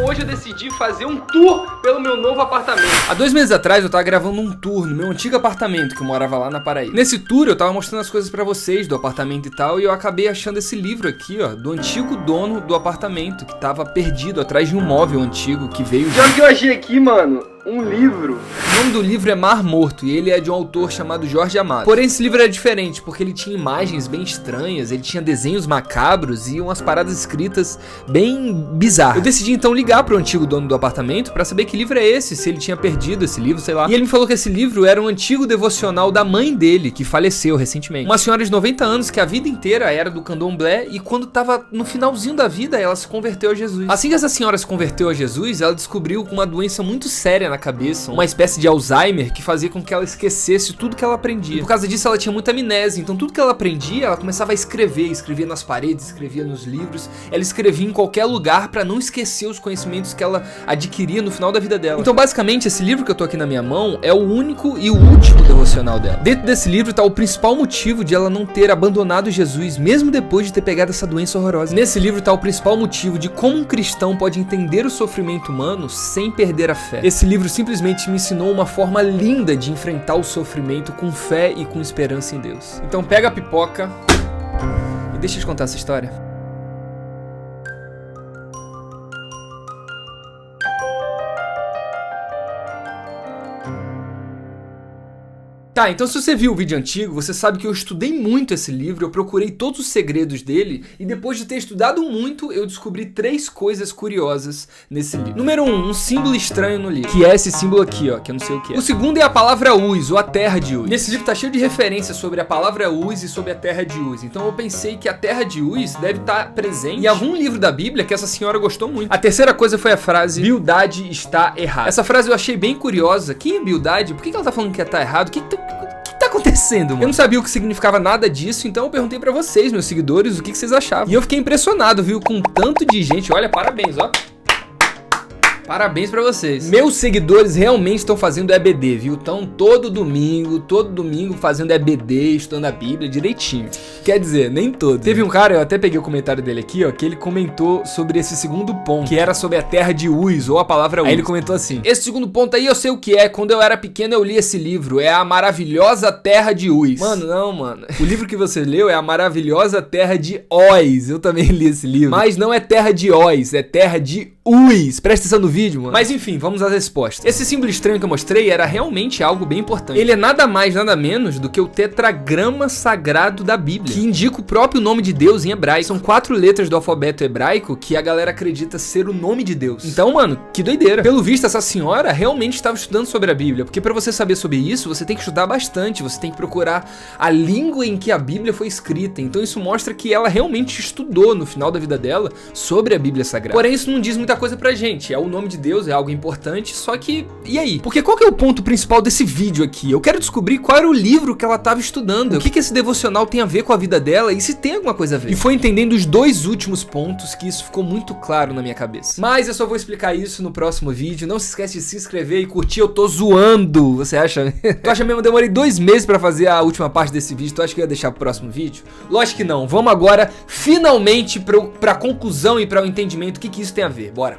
hoje eu decidi fazer um tour pelo meu novo apartamento. Há 2 meses atrás eu tava gravando um tour no meu antigo apartamento, que eu morava lá na Paraíba. Nesse tour eu tava mostrando as coisas pra vocês do apartamento e tal, e eu acabei achando esse livro aqui, ó, do antigo dono do apartamento, que tava perdido atrás de um móvel antigo que veio... Já que eu achei aqui, mano, um livro. O nome do livro é Mar Morto e ele é de um autor chamado Jorge Amado. Porém, esse livro era diferente porque ele tinha imagens bem estranhas, ele tinha desenhos macabros e umas paradas escritas bem bizarras. Eu decidi então ligar pro antigo dono do apartamento pra saber que livro é esse, se ele tinha perdido esse livro, sei lá. E ele me falou que esse livro era um antigo devocional da mãe dele, que faleceu recentemente. Uma senhora de 90 anos que a vida inteira era do candomblé e quando tava no finalzinho da vida, ela se converteu a Jesus. Assim que essa senhora se converteu a Jesus, ela descobriu uma doença muito séria na cabeça, uma espécie de Alzheimer que fazia com que ela esquecesse tudo que ela aprendia. E por causa disso ela tinha muita amnésia, então tudo que ela aprendia, ela começava a escrever, escrevia nas paredes, escrevia nos livros, ela escrevia em qualquer lugar pra não esquecer os conhecimentos que ela adquiria no final da vida dela. Então basicamente esse livro que eu tô aqui na minha mão é o único e o último devocional dela. Dentro desse livro tá o principal motivo de ela não ter abandonado Jesus, mesmo depois de ter pegado essa doença horrorosa. Nesse livro tá o principal motivo de como um cristão pode entender o sofrimento humano sem perder a fé. Esse livro simplesmente me ensinou uma forma linda de enfrentar o sofrimento com fé e com esperança em Deus. Então pega a pipoca e deixa eu te contar essa história. Tá, então se você viu o vídeo antigo, você sabe que eu estudei muito esse livro, eu procurei todos os segredos dele e depois de ter estudado muito, eu descobri 3 coisas curiosas nesse livro. Número 1, um símbolo estranho no livro, que é esse símbolo aqui, ó, que eu não sei o que é. O segundo é a palavra Uz, ou a terra de Uz. Nesse livro tá cheio de referências sobre a palavra Uz e sobre a terra de Uz, então eu pensei que a terra de Uz deve estar presente em algum livro da Bíblia que essa senhora gostou muito. A terceira coisa foi a frase, Bildade está errado. Essa frase eu achei bem curiosa. Quem é Bildade? Por que ela tá falando que tá errado? O que tá acontecendo, mano? Eu não sabia o que significava nada disso, então eu perguntei pra vocês, meus seguidores, o que vocês achavam. E eu fiquei impressionado, viu, com tanto de gente. Olha, parabéns, ó. Parabéns pra vocês. Meus seguidores realmente estão fazendo EBD, viu? Então todo domingo fazendo EBD, estudando a Bíblia direitinho. Quer dizer, nem todo. Teve um cara, eu até peguei o comentário dele aqui, ó, que ele comentou sobre esse segundo ponto, que era sobre a terra de Uz, ou a palavra Uz. Aí ele comentou assim: esse segundo ponto aí eu sei o que é, quando eu era pequeno eu li esse livro, é a maravilhosa terra de Uz. Mano, não, mano. O livro que você leu é a maravilhosa terra de Oz. Eu também li esse livro. Mas não é terra de Oz, é terra de Uz. Presta atenção no vídeo, mano. Mas enfim, vamos às respostas. Esse símbolo estranho que eu mostrei era realmente algo bem importante. Ele é nada mais, nada menos do que o tetragrama sagrado da Bíblia, que indica o próprio nome de Deus em hebraico. São 4 letras do alfabeto hebraico que a galera acredita ser o nome de Deus. Então, mano, que doideira. Pelo visto, essa senhora realmente estava estudando sobre a Bíblia, porque pra você saber sobre isso, você tem que estudar bastante, você tem que procurar a língua em que a Bíblia foi escrita. Então isso mostra que ela realmente estudou no final da vida dela sobre a Bíblia Sagrada. Porém, isso não diz muita coisa pra gente. É o nome de Deus, é algo importante, só que... E aí? Porque qual que é o ponto principal desse vídeo aqui? Eu quero descobrir qual era o livro que ela estava estudando. O que esse devocional tem a ver com a vida dela e se tem alguma coisa a ver. E foi entendendo os 2 últimos pontos que isso ficou muito claro na minha cabeça. Mas eu só vou explicar isso no próximo vídeo. Não se esquece de se inscrever e curtir. Eu tô zoando. Você acha? Tu acha mesmo? Eu demorei 2 meses pra fazer a última parte desse vídeo. Tu acha que eu ia deixar pro próximo vídeo? Lógico que não. Vamos agora, finalmente, pra conclusão e pra o entendimento. O que isso tem a ver? Bora.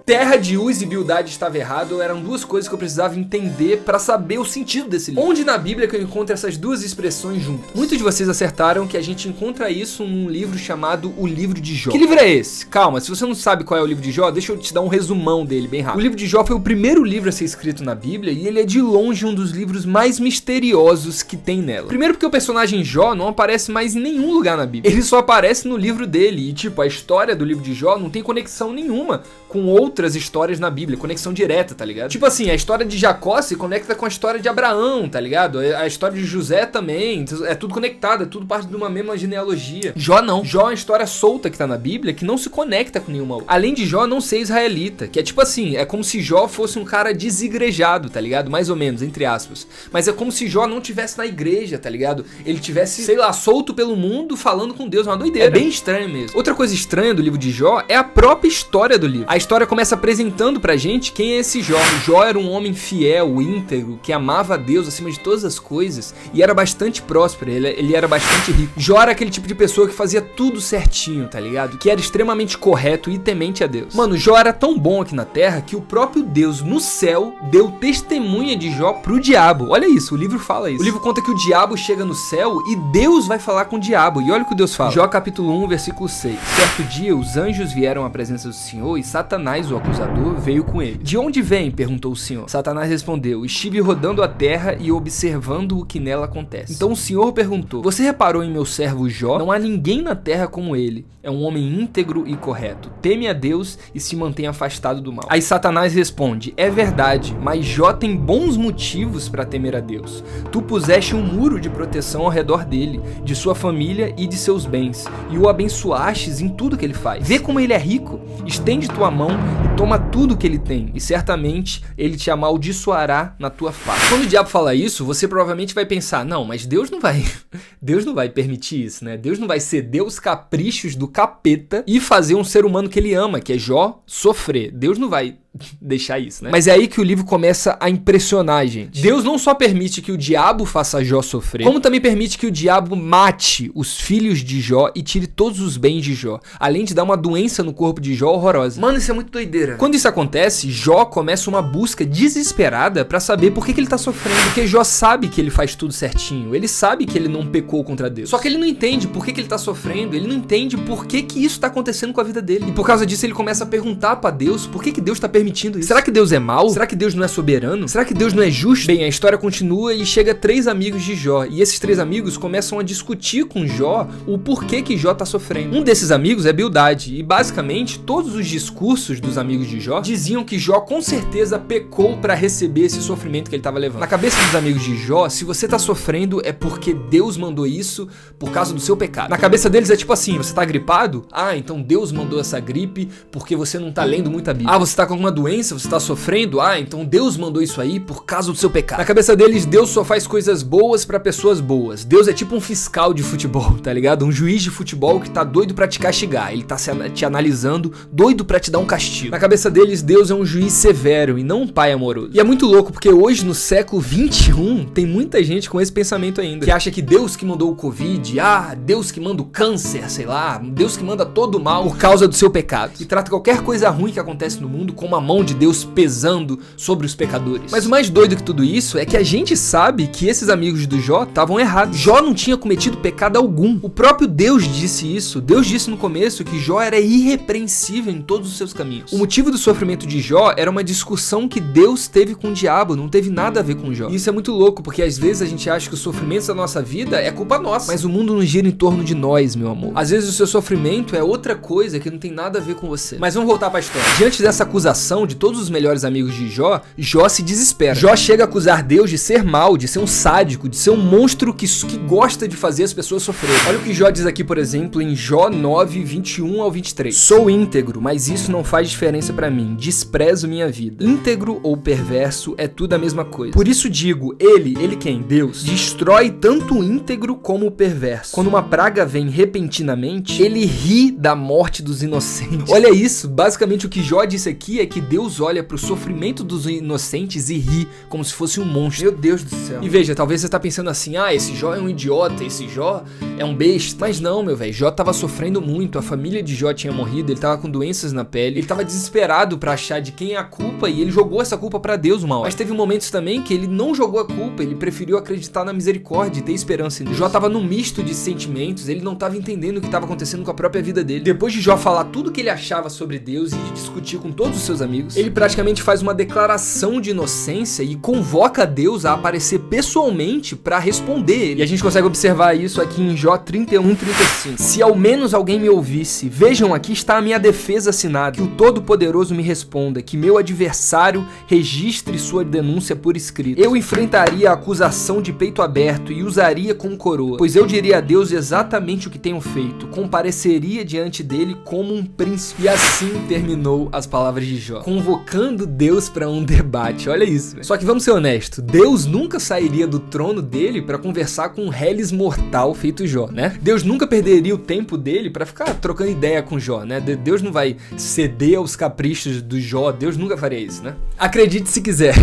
Terra de Uz e Bildade estava errado eram 2 coisas que eu precisava entender pra saber o sentido desse livro. Onde na Bíblia que eu encontro essas 2 expressões juntas? Muitos de vocês acertaram que a gente encontra isso num livro chamado O Livro de Jó. Que livro é esse? Calma, se você não sabe qual é o livro de Jó, deixa eu te dar um resumão dele bem rápido. O livro de Jó foi o primeiro livro a ser escrito na Bíblia e ele é de longe um dos livros mais misteriosos que tem nela. Primeiro porque o personagem Jó não aparece mais em nenhum lugar na Bíblia. Ele só aparece no livro dele e tipo, a história do livro de Jó não tem conexão nenhuma com outras histórias na Bíblia, conexão direta, tá ligado? Tipo assim, a história de Jacó se conecta com a história de Abraão, tá ligado? A história de José também, é tudo conectado, é tudo parte de uma mesma genealogia. Jó não. Jó é uma história solta que tá na Bíblia que não se conecta com nenhuma outra. Além de Jó não ser israelita, que é tipo assim, é como se Jó fosse um cara desigrejado, tá ligado? Mais ou menos, entre aspas. Mas é como se Jó não tivesse na igreja, tá ligado? Ele tivesse, sei lá, solto pelo mundo falando com Deus, uma doideira. É bem estranho mesmo. Outra coisa estranha do livro de Jó é a própria história do livro. A história começa começa apresentando pra gente quem é esse Jó. Jó era um homem fiel, íntegro, que amava a Deus acima de todas as coisas e era bastante próspero, ele era bastante rico. Jó era aquele tipo de pessoa que fazia tudo certinho, tá ligado? Que era extremamente correto e temente a Deus. Mano, Jó era tão bom aqui na terra que o próprio Deus no céu deu testemunha de Jó pro diabo. Olha isso, o livro fala isso. O livro conta que o diabo chega no céu e Deus vai falar com o diabo. E olha o que Deus fala. Jó capítulo 1, versículo 6. Certo dia, os anjos vieram à presença do Senhor e Satanás, o acusador, veio com ele. De onde vem? Perguntou o Senhor. Satanás respondeu: estive rodando a terra e observando o que nela acontece. Então o Senhor perguntou: você reparou em meu servo Jó? Não há ninguém na terra como ele. É um homem íntegro e correto. Teme a Deus e se mantém afastado do mal. Aí Satanás responde: é verdade, mas Jó tem bons motivos para temer a Deus. Tu puseste um muro de proteção ao redor dele, de sua família e de seus bens, e o abençoastes em tudo que ele faz. Vê como ele é rico, estende tua mão e toma tudo que ele tem, e certamente ele te amaldiçoará na tua face. Quando o diabo fala isso, você provavelmente vai pensar: não, mas Deus não vai permitir isso, né? Deus não vai ceder os caprichos do capeta e fazer um ser humano que ele ama, que é Jó, sofrer. Deus não vai deixar isso, né? Mas é aí que o livro começa a impressionar a gente. Deus não só permite que o diabo faça Jó sofrer, como também permite que o diabo mate os filhos de Jó e tire todos os bens de Jó, além de dar uma doença no corpo de Jó horrorosa. Mano, isso é muito doideira. Quando isso acontece, Jó começa uma busca desesperada pra saber por que ele tá sofrendo, porque Jó sabe que ele faz tudo certinho, ele sabe que ele não pecou contra Deus, só que ele não entende por que ele tá sofrendo, ele não entende por que isso tá acontecendo com a vida dele, e por causa disso ele começa a perguntar pra Deus por que Deus tá permitindo isso. Será que Deus é mau? Será que Deus não é soberano? Será que Deus não é justo? Bem, a história continua e chega 3 amigos de Jó, e esses 3 amigos começam a discutir com Jó o porquê que Jó tá sofrendo. Um desses amigos é Bildade, e basicamente todos os discursos dos amigos de Jó diziam que Jó com certeza pecou pra receber esse sofrimento que ele tava levando. Na cabeça dos amigos de Jó, se você tá sofrendo é porque Deus mandou isso por causa do seu pecado. Na cabeça deles é tipo assim: você tá gripado? Ah, então Deus mandou essa gripe porque você não tá lendo muita Bíblia. Ah, você tá com alguma doença? Você tá sofrendo? Ah, então Deus mandou isso aí por causa do seu pecado. Na cabeça deles, Deus só faz coisas boas pra pessoas boas. Deus é tipo um fiscal de futebol, tá ligado? Um juiz de futebol que tá doido pra te castigar. Ele tá te analisando, doido pra te dar um castigo. Na cabeça deles, Deus é um juiz severo e não um pai amoroso. E é muito louco porque hoje, no século 21, tem muita gente com esse pensamento ainda, que acha que Deus que mandou o Covid, Deus que manda o câncer, sei lá, Deus que manda todo o mal por causa do seu pecado. E trata qualquer coisa ruim que acontece no mundo com uma mão de Deus pesando sobre os pecadores. Mas o mais doido que tudo isso é que a gente sabe que esses amigos do Jó estavam errados. Jó não tinha cometido pecado algum. O próprio Deus disse isso. Deus disse no começo que Jó era irrepreensível em todos os seus caminhos. O motivo do sofrimento de Jó era uma discussão que Deus teve com o diabo, não teve nada a ver com Jó. E isso é muito louco, porque às vezes a gente acha que os sofrimentos da nossa vida é culpa nossa. Mas o mundo não gira em torno de nós, meu amor. Às vezes o seu sofrimento é outra coisa que não tem nada a ver com você. Mas vamos voltar pra história. Diante dessa acusação de todos os melhores amigos de Jó, Jó se desespera. Jó chega a acusar Deus de ser mau, de ser um sádico, de ser um monstro que gosta de fazer as pessoas sofrerem. Olha o que Jó diz aqui, por exemplo, em Jó 9, 21 ao 23. Sou íntegro, mas isso não faz diferença pra mim. Desprezo minha vida. Íntegro ou perverso é tudo a mesma coisa. Por isso digo, ele quem? Deus, destrói tanto o íntegro como o perverso. Quando uma praga vem repentinamente, ele ri da morte dos inocentes. Olha isso, basicamente o que Jó disse aqui é que Deus olha pro sofrimento dos inocentes e ri como se fosse um monstro. Meu Deus do céu. E veja, talvez você tá pensando assim: esse Jó é um idiota, esse Jó é um besta. Mas não, meu velho, Jó tava sofrendo muito, a família de Jó tinha morrido, ele tava com doenças na pele, ele tava desesperado pra achar de quem é a culpa e ele jogou essa culpa pra Deus uma hora. Mas teve momentos também que ele não jogou a culpa, ele preferiu acreditar na misericórdia e ter esperança em Deus. Jó tava num misto de sentimentos, ele não tava entendendo o que tava acontecendo com a própria vida dele. Depois de Jó falar tudo o que ele achava sobre Deus e de discutir com todos os seus amigos, ele praticamente faz uma declaração de inocência e convoca Deus a aparecer pessoalmente pra responder ele. E a gente consegue observar isso aqui em Jó 31, 35. Se ao menos alguém me ouvisse, vejam, aqui está a minha defesa assinada, que o Todo-Poderoso me responda, que meu adversário registre sua denúncia por escrito. Eu enfrentaria a acusação de peito aberto e usaria como coroa, pois eu diria a Deus exatamente o que tenho feito, compareceria diante dele como um príncipe. E assim terminou as palavras de Jó. Jó, convocando Deus pra um debate. Olha isso, velho. Só que vamos ser honestos, Deus nunca sairia do trono dele pra conversar com um reles mortal feito Jó, né? Deus nunca perderia o tempo dele pra ficar trocando ideia com Jó, né? Deus não vai ceder aos caprichos do Jó, Deus nunca faria isso, né? Acredite se quiser.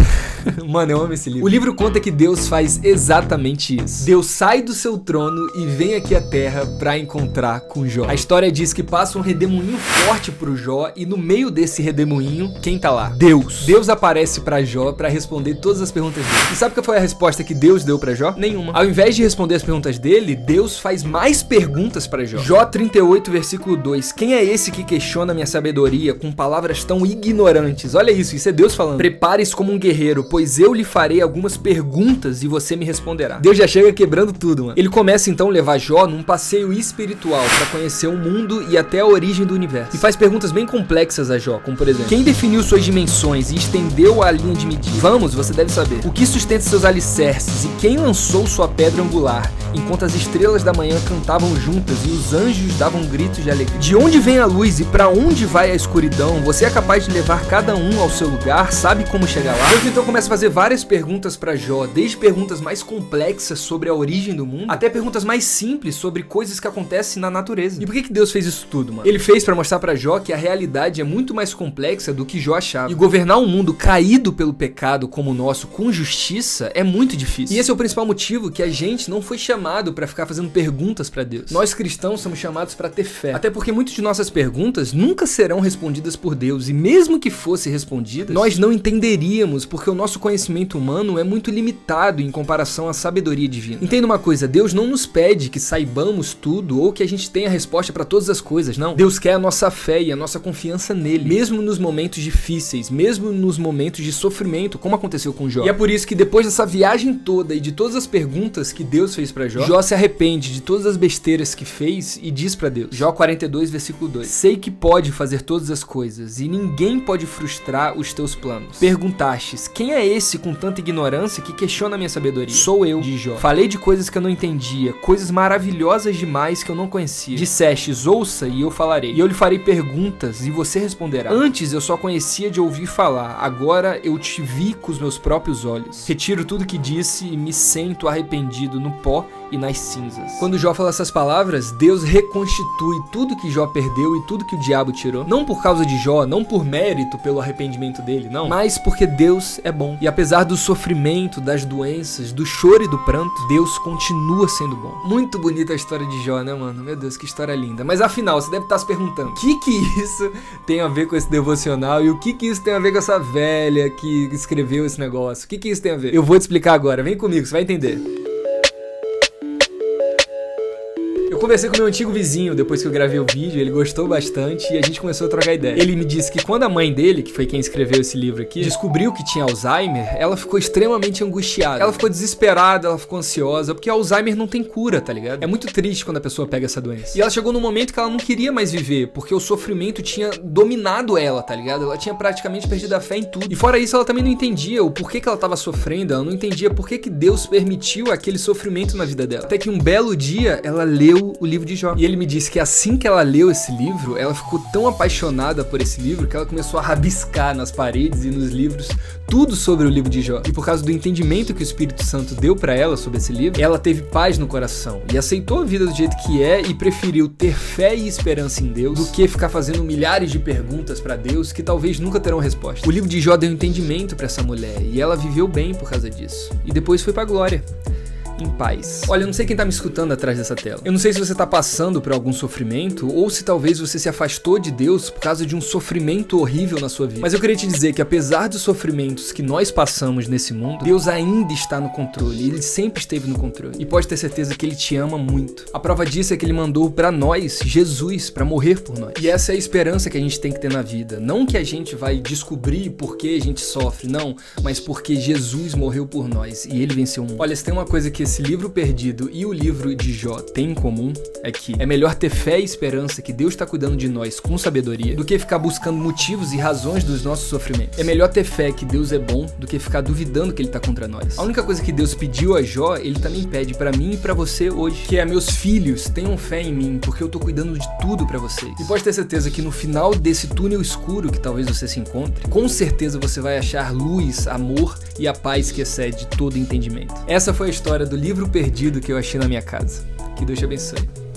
Mano, eu amo esse livro. O livro conta que Deus faz exatamente isso. Deus sai do seu trono e vem aqui à Terra pra encontrar com Jó. A história diz que passa um redemoinho forte pro Jó e no meio desse redemoinho, quem tá lá? Deus. Deus aparece pra Jó pra responder todas as perguntas dele. E sabe qual foi a resposta que Deus deu pra Jó? Nenhuma. Ao invés de responder as perguntas dele, Deus faz mais perguntas pra Jó. Jó 38, versículo 2. Quem é esse que questiona minha sabedoria com palavras tão ignorantes? Olha isso é Deus falando. Prepare-se como um guerreiro, pois eu lhe farei algumas perguntas e você me responderá. Deus já chega quebrando tudo, mano. Ele começa então a levar Jó num passeio espiritual pra conhecer o mundo e até a origem do universo. E faz perguntas bem complexas a Jó, como por exemplo: quem definiu suas dimensões e estendeu a linha de medida? Vamos, você deve saber. O que sustenta seus alicerces e quem lançou sua pedra angular, enquanto as estrelas da manhã cantavam juntas e os anjos davam gritos de alegria? De onde vem a luz e pra onde vai a escuridão? Você é capaz de levar cada um ao seu lugar? Sabe como chegar lá? Deus então começa a fazer várias perguntas pra Jó, desde perguntas mais complexas sobre a origem do mundo, até perguntas mais simples sobre coisas que acontecem na natureza. E por que Deus fez isso tudo, mano? Ele fez pra mostrar pra Jó que a realidade é muito mais complexa do que Jó achava. E governar um mundo caído pelo pecado como o nosso com justiça é muito difícil. E esse é o principal motivo que a gente não foi chamado pra ficar fazendo perguntas pra Deus. Nós cristãos somos chamados pra ter fé. Até porque muitas de nossas perguntas nunca serão respondidas por Deus. E mesmo que fossem respondidas, nós não entenderíamos, porque o nosso conhecimento humano é muito limitado em comparação à sabedoria divina. Entenda uma coisa, Deus não nos pede que saibamos tudo ou que a gente tenha a resposta pra todas as coisas, não. Deus quer a nossa fé e a nossa confiança nele, mesmo nos momentos difíceis, mesmo nos momentos de sofrimento, como aconteceu com Jó. E é por isso que depois dessa viagem toda e de todas as perguntas que Deus fez pra Jó, Jó se arrepende de todas as besteiras que fez e diz pra Deus. Jó 42, versículo 2. Sei que pode fazer todas as coisas e ninguém pode frustrar os teus planos. Perguntastes, quem é esse com tanta ignorância que questiona a minha sabedoria? Sou eu, diz Jó. Falei de coisas que eu não entendia, coisas maravilhosas demais que eu não conhecia. Dissestes, ouça e eu falarei. E eu lhe farei perguntas e você responderá. Antes eu só conhecia de ouvir falar, agora eu te vi com os meus próprios olhos. Retiro tudo que disse e me sento arrependido no pó e nas cinzas. Quando Jó fala essas palavras, Deus reconstitui tudo que Jó perdeu e tudo que o diabo tirou. Não por causa de Jó, não por mérito pelo arrependimento dele, não. Mas porque Deus é bom. E apesar do sofrimento, das doenças, do choro e do pranto, Deus continua sendo bom. Muito bonita a história de Jó, né, mano? Meu Deus, que história linda. Mas afinal, você deve estar se perguntando, o que isso tem a ver com esse devocional e o que isso tem a ver com essa velha que escreveu esse negócio? O que isso tem a ver? Eu vou te explicar agora, vem comigo, você vai entender. Eu conversei com meu antigo vizinho depois que eu gravei o vídeo, ele gostou bastante e a gente começou a trocar ideia. Ele me disse que quando a mãe dele, que foi quem escreveu esse livro aqui, descobriu que tinha Alzheimer, ela ficou extremamente angustiada. Ela ficou desesperada, ela ficou ansiosa, porque Alzheimer não tem cura, tá ligado? É muito triste quando a pessoa pega essa doença. E ela chegou num momento que ela não queria mais viver, porque o sofrimento tinha dominado ela, tá ligado? Ela tinha praticamente perdido a fé em tudo. E fora isso, ela também não entendia o porquê que ela tava sofrendo, ela não entendia por que Deus permitiu aquele sofrimento na vida dela. Até que um belo dia, ela leu o livro de Jó. E ele me disse que assim que ela leu esse livro, ela ficou tão apaixonada por esse livro que ela começou a rabiscar nas paredes e nos livros tudo sobre o livro de Jó. E por causa do entendimento que o Espírito Santo deu pra ela sobre esse livro, ela teve paz no coração e aceitou a vida do jeito que é e preferiu ter fé e esperança em Deus do que ficar fazendo milhares de perguntas pra Deus que talvez nunca terão resposta. O livro de Jó deu entendimento pra essa mulher e ela viveu bem por causa disso. E depois foi pra glória. Em paz. Olha, eu não sei quem tá me escutando atrás dessa tela. Eu não sei se você tá passando por algum sofrimento ou se talvez você se afastou de Deus por causa de um sofrimento horrível na sua vida. Mas eu queria te dizer que apesar dos sofrimentos que nós passamos nesse mundo, Deus ainda está no controle. Ele sempre esteve no controle. E pode ter certeza que Ele te ama muito. A prova disso é que Ele mandou pra nós Jesus pra morrer por nós. E essa é a esperança que a gente tem que ter na vida. Não que a gente vai descobrir por que a gente sofre, não. Mas porque Jesus morreu por nós e Ele venceu o mundo. Olha, se tem uma coisa que esse livro perdido e o livro de Jó têm em comum é que é melhor ter fé e esperança que Deus está cuidando de nós com sabedoria do que ficar buscando motivos e razões dos nossos sofrimentos. É melhor ter fé que Deus é bom do que ficar duvidando que Ele está contra nós. A única coisa que Deus pediu a Jó, Ele também pede para mim e para você hoje, que é: meus filhos, tenham fé em mim, porque eu tô cuidando de tudo para vocês. E pode ter certeza que no final desse túnel escuro que talvez você se encontre, com certeza você vai achar luz, amor e a paz que excede todo entendimento. Essa foi a história do livro perdido que eu achei na minha casa. Que Deus te abençoe.